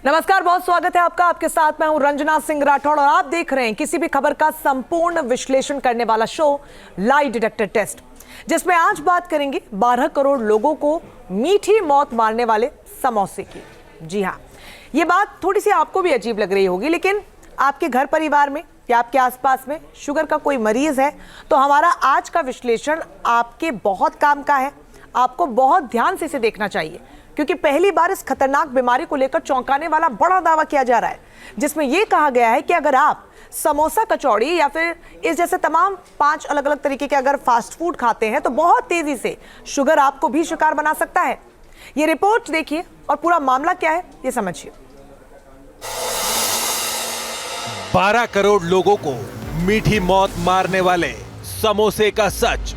नमस्कार, बहुत स्वागत है आपका। आपके साथ मैं हूं रंजना सिंह राठौड़ और आप देख रहे हैं किसी भी खबर का संपूर्ण विश्लेषण करने वाला शो लाई डिटेक्टर टेस्ट, जिसमें आज बात करेंगे 12 करोड़ लोगों को मीठी मौत मारने वाले समोसे की। जी हां, ये बात थोड़ी सी आपको भी अजीब लग रही होगी, लेकिन आपके घर परिवार में या आपके आसपास में शुगर का कोई मरीज है तो हमारा आज का विश्लेषण आपके बहुत काम का है। आपको बहुत ध्यान से इसे देखना चाहिए, क्योंकि पहली बार इस खतरनाक बीमारी को लेकर चौंकाने वाला बड़ा दावा किया जा रहा है, जिसमें यह कहा गया है कि अगर आप समोसा, कचौड़ी या फिर इस जैसे तमाम 5 अलग अलग तरीके के अगर फास्ट फूड खाते हैं तो बहुत तेजी से शुगर आपको भी शिकार बना सकता है। ये रिपोर्ट देखिए और पूरा मामला क्या है ये समझिए। 12 करोड़ लोगों को मीठी मौत मारने वाले समोसे का सच।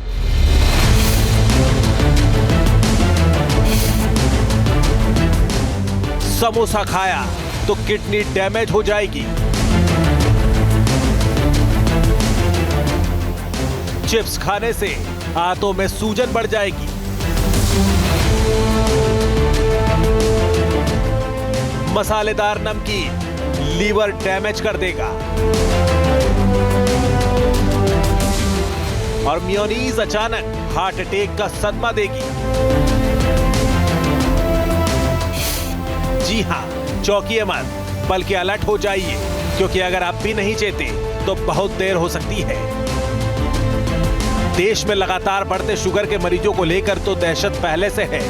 समोसा खाया तो किडनी डैमेज हो जाएगी। चिप्स खाने से आंतों में सूजन बढ़ जाएगी। मसालेदार नमकीन लीवर डैमेज कर देगा। और मेयोनीज अचानक हार्ट अटैक का सदमा देगी। जी हां, चौंकिए मत, बल्कि अलर्ट हो जाइए, क्योंकि अगर आप भी नहीं चेते तो बहुत देर हो सकती है। देश में लगातार बढ़ते शुगर के मरीजों को लेकर तो दहशत पहले से है,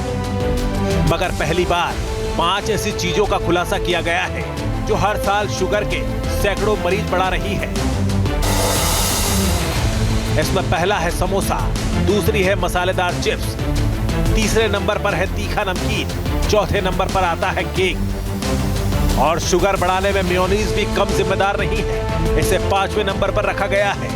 मगर पहली बार 5 ऐसी चीजों का खुलासा किया गया है जो हर साल शुगर के सैकड़ों मरीज बढ़ा रही है। इसमें पहला है समोसा, दूसरी है मसालेदार चिप्स, तीसरे नंबर पर है तीखा नमकीन, चौथे नंबर पर आता है केक। और शुगर बढ़ाने में मेयोनीज भी कम जिम्मेदार नहीं है, इसे 5वें नंबर पर रखा गया है।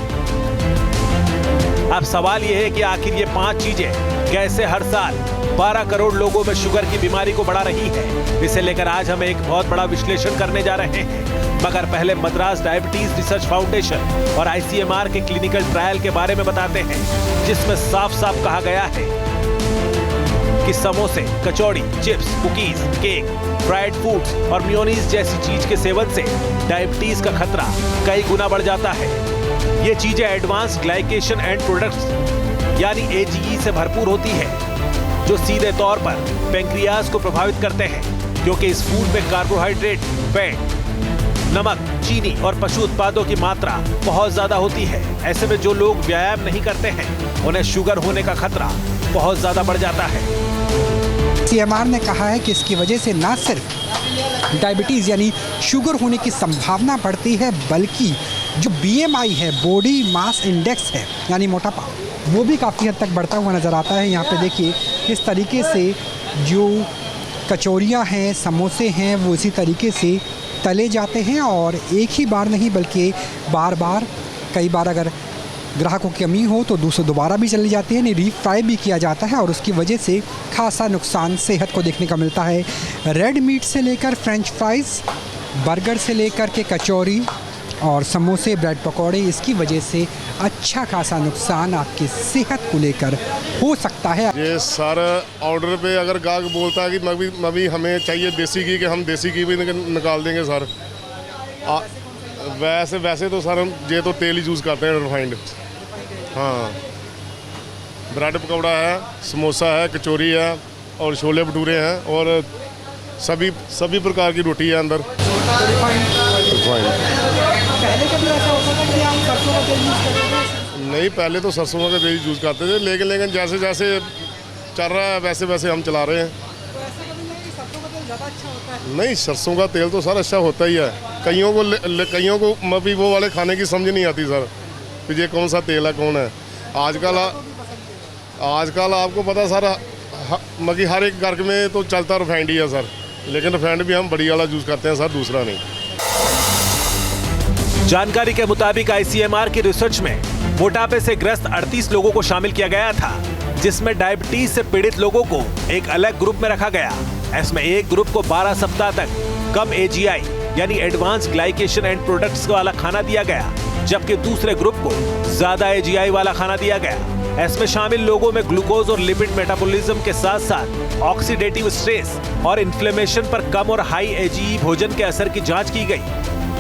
अब सवाल यह है कि आखिर ये 5 चीजें कैसे हर साल 12 करोड़ लोगों में शुगर की बीमारी को बढ़ा रही है। इसे लेकर आज हम एक बहुत बड़ा विश्लेषण करने जा रहे हैं, मगर पहले मद्रास डायबिटीज रिसर्च फाउंडेशन और ICMR के क्लिनिकल ट्रायल के बारे में बताते हैं, जिसमें साफ साफ कहा गया है कि समोसे, kachori, chips, cookies, cake, fried foods और मेयोनीज जैसी चीज के सेवन से डायबिटीज का खतरा कई गुना बढ़ जाता है। ये चीजें एडवांस ग्लाइकेशन एंड प्रोडक्ट्स यानी AGE से भरपूर होती है, जो सीधे तौर पर पेंक्रियाज को प्रभावित करते हैं, क्योंकि इस फूड में कार्बोहाइड्रेट, फैट, नमक, चीनी और पशु उत्पादों की मात्रा बहुत ज्यादा होती है। ऐसे में जो लोग व्यायाम नहीं करते हैं उन्हें शुगर होने का खतरा बहुत ज्यादा बढ़ जाता है। ICMR ने कहा है कि इसकी वजह से न सिर्फ डायबिटीज़ यानी शुगर होने की संभावना बढ़ती है, बल्कि जो BMI है, बॉडी मास इंडेक्स है, यानी मोटापा, वो भी काफ़ी हद तक बढ़ता हुआ नज़र आता है। यहाँ पे देखिए इस तरीके से जो कचौरियाँ हैं, समोसे हैं, वो इसी तरीके से तले जाते हैं और एक ही बार नहीं बल्कि बार बार, कई बार अगर ग्राहकों की कमी हो तो दूसरे दोबारा भी चली जाती है, रीफ्राई भी किया जाता है और उसकी वजह से खासा नुकसान सेहत को देखने का मिलता है। रेड मीट से लेकर फ्रेंच फ्राइज़, बर्गर से लेकर के कचौरी और समोसे, ब्रेड पकौड़े, इसकी वजह से अच्छा खासा नुकसान आपकी सेहत को लेकर हो सकता है। ये सारा ऑर्डर पे अगर गाहक बोलता है कि मभी हमें चाहिए देसी घी, कि हम देसी घी भी निकाल देंगे सर। वैसे तो सर हम ये तो तेल ही यूज़ करते हैं, रिफाइंड। हाँ, ब्रेड पकौड़ा है, समोसा है, कचौरी है और छोले भटूरे हैं और सभी प्रकार की रोटी है अंदर। नहीं, पहले तो सरसों का तेल यूज़ करते थे, लेकिन जैसे जैसे चल रहा है वैसे वैसे हम चला रहे हैं। नहीं, सरसों का तेल तो सर अच्छा होता ही है। कईयों को अभी वो वाले खाने की समझ नहीं आती सर कि ये कौन सा तेल है, कौन है। आजकल आपको पता सर, मगर हर एक घर में तो चलता रिफाइंड ही है सर, लेकिन रिफाइंड भी हम बड़ी वाला यूज़ करते हैं सर, दूसरा नहीं। जानकारी के मुताबिक ICMR की रिसर्च में मोटापे से ग्रस्त 38 लोगों को शामिल किया गया था, जिसमें डायबिटीज से पीड़ित लोगों को एक अलग ग्रुप में रखा गया। इसमें एक ग्रुप को 12 सप्ताह तक कम AGI यानी एडवांस ग्लाइकेशन एंड प्रोडक्ट्स वाला खाना दिया गया, जबकि दूसरे ग्रुप को ज्यादा AGI वाला खाना दिया गया। इसमें शामिल लोगों में ग्लूकोज और लिपिड मेटाबॉलिज्म के साथ साथ ऑक्सीडेटिव स्ट्रेस और इन्फ्लेमेशन पर कम और हाई एजीई भोजन के असर की जांच की गई।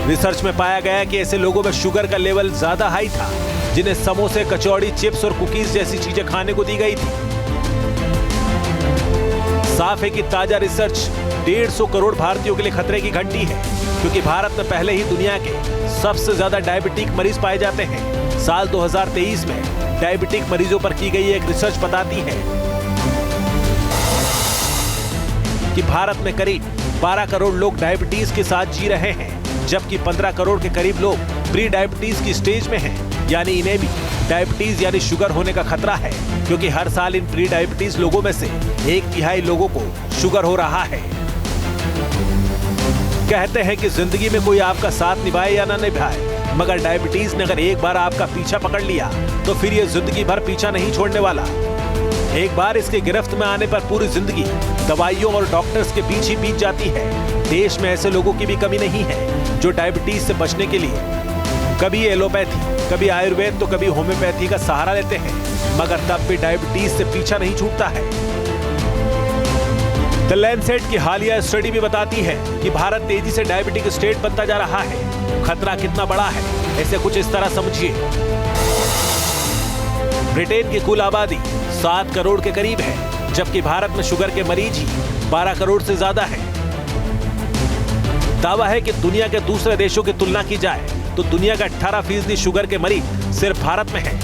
रिसर्च में पाया गया कि ऐसे लोगों में शुगर का लेवल ज्यादा हाई था, जिन्हें समोसे, कचौड़ी, चिप्स और कुकीज जैसी चीजें खाने को दी गई थी। साफ है कि ताजा रिसर्च 150 करोड़ भारतीयों के लिए खतरे की घंटी है, क्योंकि भारत में पहले ही दुनिया के सबसे ज्यादा डायबिटिक मरीज पाए जाते हैं। साल 2023 में डायबिटिक मरीजों पर की गई एक रिसर्च बताती है कि भारत में करीब 12 करोड़ लोग डायबिटीज के साथ जी रहे हैं, जबकि 15 करोड़ के करीब लोग प्री डायबिटीज की स्टेज में हैं, यानी इन्हें भी डायबिटीज यानी शुगर होने का खतरा है, क्योंकि हर साल इन प्री डायबिटीज लोगों में से 1/3 लोगों को शुगर हो रहा है। कहते हैं कि जिंदगी में कोई आपका साथ निभाए या ना निभाए, मगर डायबिटीज ने अगर एक बार आपका पीछा पकड़ लिया तो फिर ये जिंदगी भर पीछा नहीं छोड़ने वाला। एक बार इसके गिरफ्त में आने पर पूरी जिंदगी दवाइयों और डॉक्टर्स के पीछे बीत जाती है। देश में ऐसे लोगों की भी कमी नहीं है जो डायबिटीज से बचने के लिए कभी एलोपैथी, कभी आयुर्वेद तो कभी होम्योपैथी का सहारा लेते हैं, मगर तब भी डायबिटीज से पीछा नहीं छूटता है। द लैंसेट की हालिया स्टडी भी बताती है कि भारत तेजी से डायबिटिक स्टेट बनता जा रहा है। खतरा कितना बड़ा है, इसे कुछ इस तरह समझिए। ब्रिटेन की कुल आबादी 7 करोड़ के करीब है, जबकि भारत में शुगर के मरीज ही 12 करोड़ से ज्यादा है। दावा है कि दुनिया के दूसरे देशों की तुलना की जाए तो दुनिया का 18% शुगर के मरीज सिर्फ भारत में है,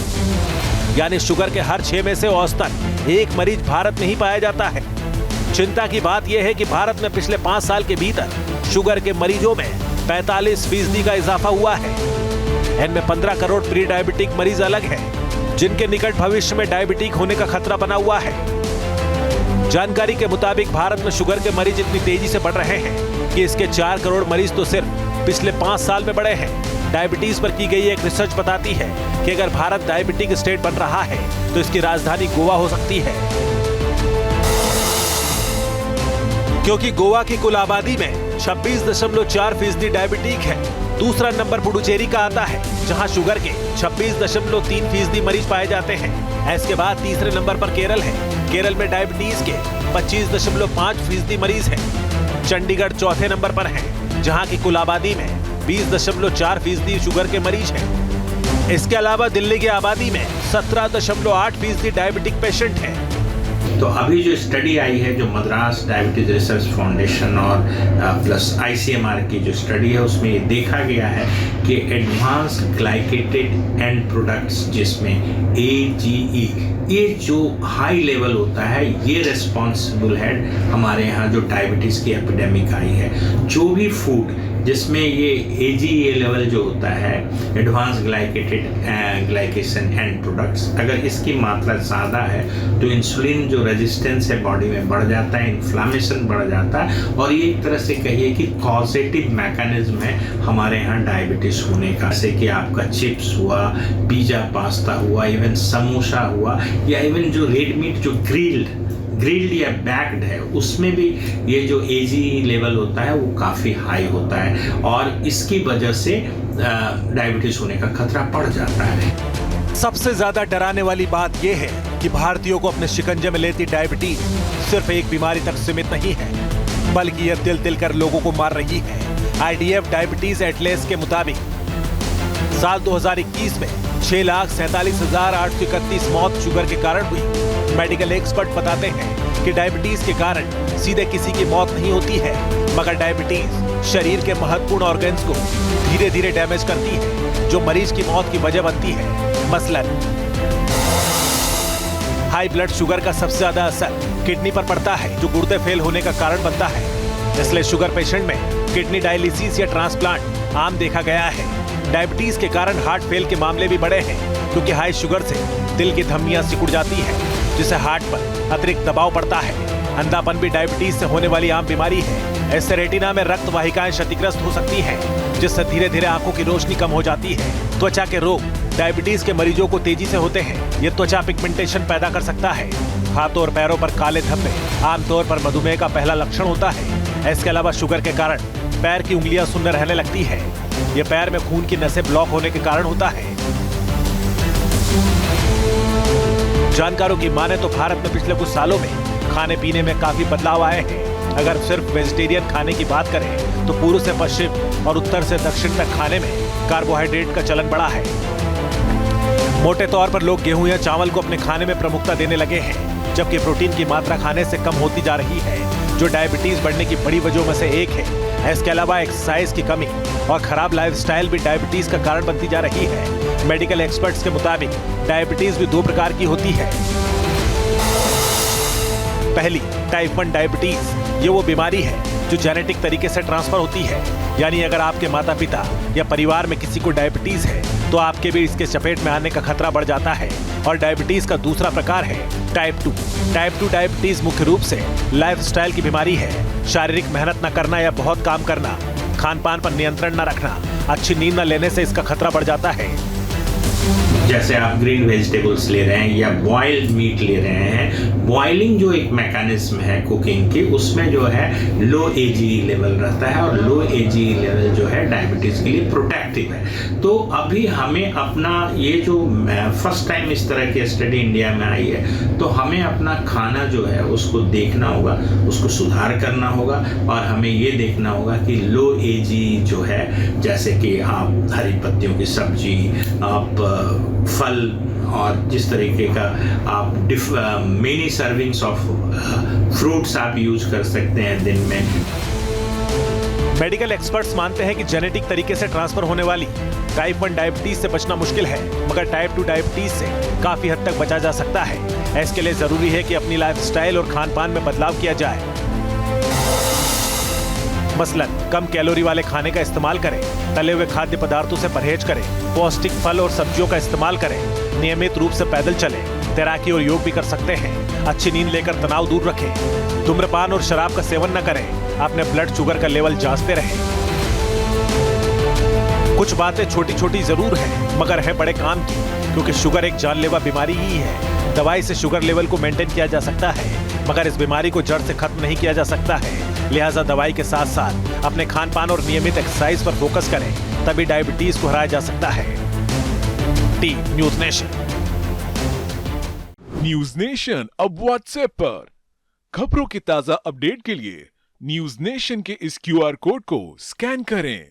यानी शुगर के हर 6 में से औसतन 1 मरीज भारत में ही पाया जाता है। चिंता की बात यह है कि भारत में पिछले 5 साल के भीतर शुगर के मरीजों में 45% का इजाफा हुआ है। इनमें 15 करोड़ प्री डायबिटिक मरीज अलग हैं, जिनके निकट भविष्य में डायबिटिक होने का खतरा बना हुआ है। जानकारी के मुताबिक भारत में शुगर के मरीज इतनी तेजी से बढ़ रहे हैं कि इसके 4 करोड़ मरीज तो सिर्फ पिछले 5 साल में बढ़े हैं। डायबिटीज पर की गई एक रिसर्च बताती है कि अगर भारत डायबिटिक स्टेट बन रहा है तो इसकी राजधानी गोवा हो सकती है, क्योंकि गोवा की कुल आबादी में 26.4% डायबिटिक है। दूसरा नंबर पुडुचेरी का आता है, जहां शुगर के 26.3% मरीज पाए जाते हैं। इसके बाद तीसरे नंबर पर केरल है। केरल में डायबिटीज के 25.5% मरीज हैं। चंडीगढ़ चौथे नंबर पर है, जहां की कुल आबादी में 20.4% शुगर के मरीज हैं। इसके अलावा दिल्ली की आबादी में 17.8% डायबिटिक पेशेंट हैं। तो अभी जो स्टडी आई है, जो मद्रास डायबिटीज रिसर्च फाउंडेशन और प्लस ICMR की जो स्टडी है, उसमें ये देखा गया है कि एडवांस ग्लाइकेटेड एंड प्रोडक्ट्स जिसमें AGE, ये जो हाई लेवल होता है, ये रिस्पॉन्सिबल है हमारे यहाँ जो डायबिटीज़ की एपिडेमिक आई है। जो भी फूड जिसमें ये AGE लेवल जो होता है, advance glycated glycation end products, अगर इसकी मात्रा ज़्यादा है तो इंसुलिन जो रेजिस्टेंस है बॉडी में बढ़ जाता है, इन्फ्लामेशन बढ़ जाता है, और ये एक तरह से कहिए कि कॉजेटिव मैकेनिज्म है हमारे यहाँ डायबिटीज़ होने का। जैसे कि आपका चिप्स हुआ, पिज़्ज़ा, पास्ता हुआ, इवन समोसा हुआ, या इवन जो रेड मीट जो ग्रिल्ड या बैक्ड है, उसमें भी ये जो AGE लेवल होता है वो काफ़ी हाई होता है, और इसकी वजह से डायबिटीज़ होने का खतरा बढ़ जाता है। सबसे ज्यादा डराने वाली बात यह है कि भारतीयों को अपने शिकंजे में लेती डायबिटीज सिर्फ एक बीमारी तक सीमित नहीं है, बल्कि यह तिल तिल कर लोगों को मार रही है। IDF डायबिटीज एटलेस के मुताबिक साल 2021 में 6,47,831 मौत शुगर के कारण हुई। मेडिकल एक्सपर्ट बताते हैं कि डायबिटीज के कारण सीधे किसी की मौत नहीं होती है, मगर डायबिटीज शरीर के महत्वपूर्ण ऑर्गन्स को धीरे धीरे डैमेज करती है, जो मरीज की मौत की वजह बनती है। मसलन हाई ब्लड शुगर का सबसे ज्यादा असर किडनी पर पड़ता है, जो गुर्दे फेल होने का कारण बनता है। इसलिए शुगर पेशेंट में किडनी डायलिसिस या ट्रांसप्लांट आम देखा गया है। डायबिटीज के कारण हार्ट फेल के मामले भी बढ़े हैं, क्योंकि हाई शुगर से दिल की धमनियां सिकुड़ जाती हैं, जिससे हार्ट पर अतिरिक्त दबाव पड़ता है। अंधापन भी डायबिटीज से होने वाली आम बीमारी है। इससे रेटिना में रक्त वाहिकाएं क्षतिग्रस्त हो सकती हैं, जिससे धीरे धीरे आंखों की रोशनी कम हो जाती है। त्वचा के रोग डायबिटीज के मरीजों को तेजी से होते हैं। ये त्वचा पिगमेंटेशन पैदा कर सकता है। हाथों और पैरों पर काले धब्बे आमतौर पर मधुमेह का पहला लक्षण होता है। इसके अलावा शुगर के कारण पैर की उंगलियां सुन्न रहने लगती है। ये पैर में खून की नसें ब्लॉक होने के कारण होता है। जानकारों की माने तो भारत में पिछले कुछ सालों में खाने पीने में काफी बदलाव आए हैं। अगर सिर्फ वेजिटेरियन खाने की बात करें तो पूर्व से पश्चिम और उत्तर से दक्षिण तक खाने में कार्बोहाइड्रेट का चलन बढ़ा है। मोटे तौर पर लोग गेहूं या चावल को अपने खाने में प्रमुखता देने लगे हैं, जबकि प्रोटीन की मात्रा खाने से कम होती जा रही है, जो डायबिटीज बढ़ने की बड़ी वजहों में से एक है। इसके अलावा एक्सरसाइज की कमी और खराब लाइफस्टाइल भी डायबिटीज का कारण बनती जा रही है। मेडिकल एक्सपर्ट्स के मुताबिक डायबिटीज भी दो प्रकार की होती है। पहली, टाइप 1 डायबिटीज। ये वो बीमारी है जो जेनेटिक तरीके से ट्रांसफर होती है, यानी अगर आपके माता पिता या परिवार में किसी को डायबिटीज है तो आपके भी इसके चपेट में आने का खतरा बढ़ जाता है। और डायबिटीज का दूसरा प्रकार है टाइप 2। टाइप 2 डायबिटीज मुख्य रूप से लाइफस्टाइल की बीमारी है। शारीरिक मेहनत न करना या बहुत काम करना, खान पान पर नियंत्रण न रखना, अच्छी नींद न लेने से इसका खतरा बढ़ जाता है। जैसे आप ग्रीन वेजिटेबल्स ले रहे हैं या बॉइल्ड मीट ले रहे हैं, बॉइलिंग जो एक मैकेनिज्म है कुकिंग की, उसमें जो है लो एजी लेवल रहता है, और लो एजी लेवल जो है डायबिटीज के लिए प्रोटेक्टिव है। तो अभी हमें अपना ये जो फर्स्ट टाइम इस तरह की स्टडी इंडिया में आई है, तो हमें अपना खाना जो है उसको देखना होगा, उसको सुधार करना होगा, और हमें ये देखना होगा कि लो एजी जो है, जैसे कि आप हरी पत्तियों की सब्जी, आप फल, और जिस तरीके का आप मेनी सर्विंग्स ऑफ फ्रूट्स आप यूज कर सकते हैं दिन में। मेडिकल एक्सपर्ट्स मानते हैं कि जेनेटिक तरीके से ट्रांसफर होने वाली टाइप 1 डायबिटीज से बचना मुश्किल है, मगर टाइप 2 डायबिटीज से काफी हद तक बचा जा सकता है। इसके लिए जरूरी है कि अपनी लाइफस्टाइल और खान पान में बदलाव किया जाए। मसलन कम कैलोरी वाले खाने का इस्तेमाल करें, तले हुए खाद्य पदार्थों से परहेज करें, पौष्टिक फल और सब्जियों का इस्तेमाल करें, नियमित रूप से पैदल चलें, तैराकी और योग भी कर सकते हैं, अच्छी नींद लेकर तनाव दूर रखें, धूम्रपान और शराब का सेवन न करें, अपने ब्लड शुगर का लेवल जांचते रहें। कुछ बातें छोटी छोटी जरूर हैं, मगर है बड़े काम की, क्योंकि शुगर एक जानलेवा बीमारी ही है। दवाई से शुगर लेवल को मेंटेन किया जा सकता है, मगर इस बीमारी को जड़ से खत्म नहीं किया जा सकता है। लिहाजा दवाई के साथ साथ अपने खान पान और नियमित एक्सरसाइज पर फोकस करें, तभी डायबिटीज को हराया जा सकता है। T news nation. News nation अब व्हाट्सएप पर खबरों की ताजा अपडेट के लिए न्यूज नेशन के इस QR कोड को स्कैन करें।